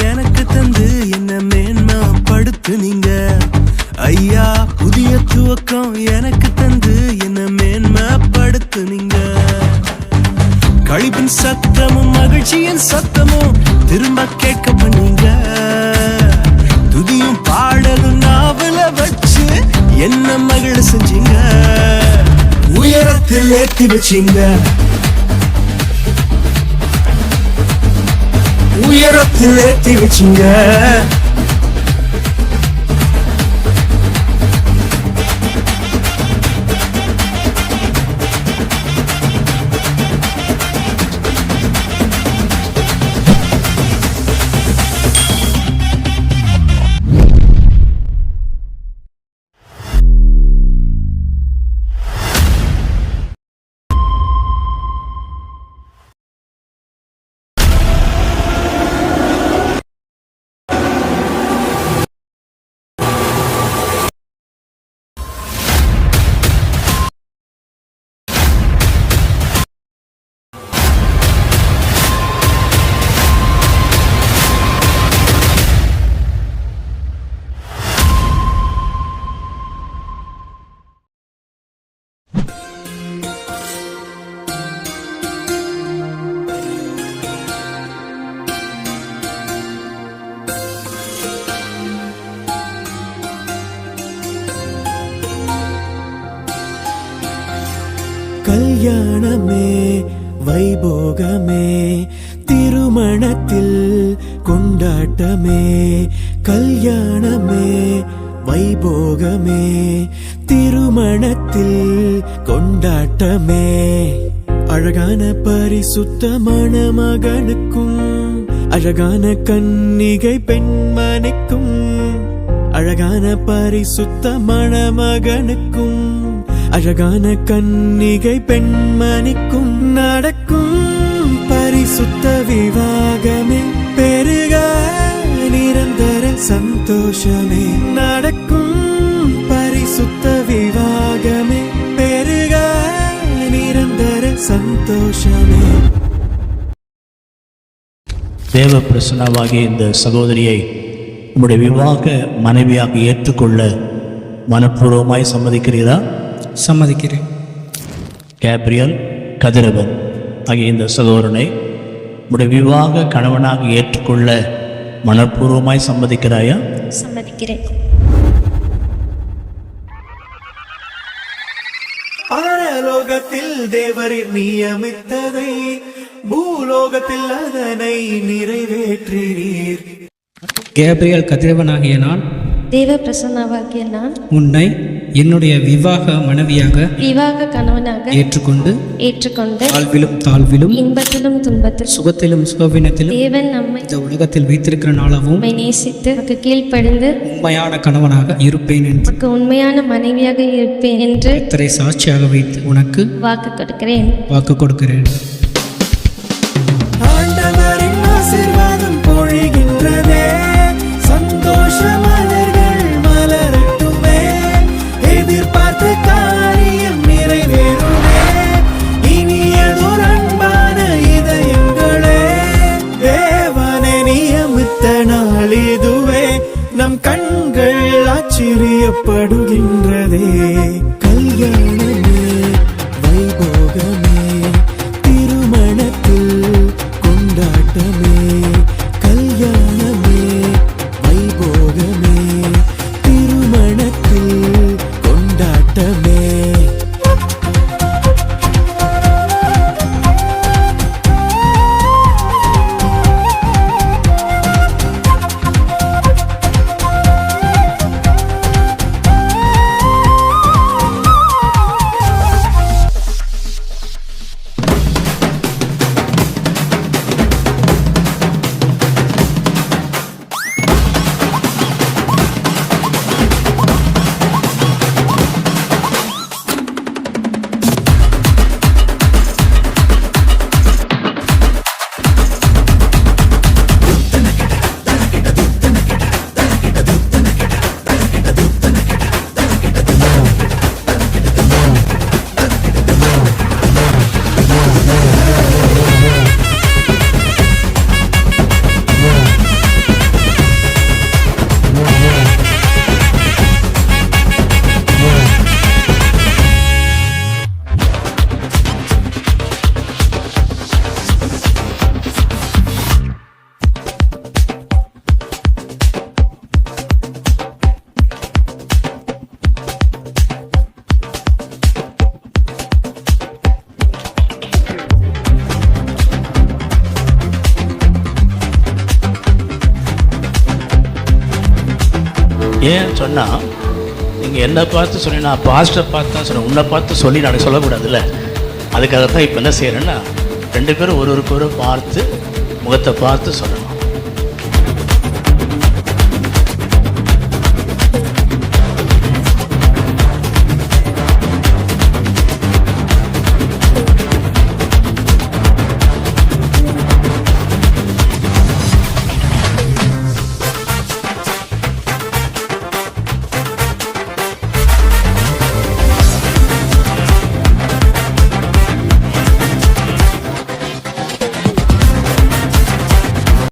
எனக்கு தந்து என்ன மேன்மைப்படுத்துனீங்க ஐயா. புதிய துவக்கம் எனக்கு தந்து என்ன மேன்மைப்படுத்துனீங்க. கழிப்பின் சத்தமும் மகிழ்ச்சியின் சத்தமும் திரும்ப கேட்க பண்ணீங்க. துதியும் பாடலும் நாவல வச்சு என்ன மகிழ செஞ்சீங்க. உயரத்தில் ஏத்தி வச்சீங்க, உயரத்தில் ஏத்தி வச்சீங்க. கல்யாணமே வைபோகமே திருமணத்தில் கொண்டாட்டமே. கல்யாணமே வைபோகமே திருமணத்தில் கொண்டாட்டமே. அழகான பரிசுத்தமான மகனுக்கும் அழகான கன்னிகை பெண்மணிக்கும் அழகான பரிசுத்தமான மகனுக்கும் அழகான கன்னிகை பெண்மணிக்கும் நடக்கும் பரிசுத்த விவாகமே. பெருக நிரந்தர சந்தோஷமே. நடக்கும் பரிசுத்த விவாகமே. பெருக நிரந்தர சந்தோஷமே. தேவ பிரசன்னமாகிய இந்த சகோதரியை உம்முடைய விவாக மனைவியாக ஏற்றுக்கொள்ள மனப்பூர்வமாய் சம்மதிக்கிறீரா? சம்மதிக்கிறேன். கேப்ரியல் கதிரவன் ஆகிய இந்த சகோதரனை உடைய விவாக கணவனாக ஏற்றுக்கொள்ள மனப்பூர்வமாய் சம்மதிக்கிறாயா? சம்மதிக்கிறேன். பரலோகத்தில் தேவரின் நியமித்ததை பூலோகத்தில் அதனை நிறைவேற்றினீர். கேப்ரியல் கதிரவனாகிய நான் தேவ பிரசன்னமாகிய நான் உன்னை என்னுடைய விவாக மனைவியாக விவாக கணவனாக ஏற்றுக்கொண்டு தாழ்விலும் தாழ்விலும் இன்பத்திலும் துன்பத்திலும் சுகத்திலும் சுகவீனத்திலும் தேவன் நம்மை இந்த உலகத்தில் வைத்திருக்கிற நாளாகவும் நேசித்து கீழ்ப்படிந்து உண்மையான கணவனாக இருப்பேன் என்று உண்மையான மனைவியாக இருப்பேன் என்று கர்த்தரை சாட்சியாக வைத்து உனக்கு வாக்கு கொடுக்கிறேன். ஆண்டவரின் ஆசீர்வாதம் பொழிகின்றதே. சந்தோஷ மலர்கள் மலரட்டுமே. எதிர்பார்த்த காரியம் நிறைவேறுமே. இனியதொரு அன்பான இதயங்களே. தேவனை நியமித்த நாள் இதுவே. நம் கண்கள் ஆச்சரியப்படுகின்றதே. கல்யாணமே வைபோகமே திருமணத்தில் கொண்டாட்டமே. கல்யாணமே வைபோகமே திருமணத்தில் கொண்டாட்டமே. ஏன் சொன்னால் நீங்கள் என்னை பார்த்து சொல்லி நான் பாஸ்டரை பார்த்து தான் சொன்னேன், உன்னை பார்த்து சொல்லி நான் சொல்லக்கூடாதுல்ல. அதுக்காக தான் இப்போ என்ன செய்கிறேன்னா 2 பேரும் ஒருவருக்கு பார்த்து முகத்தை பார்த்து சொல்லணும்.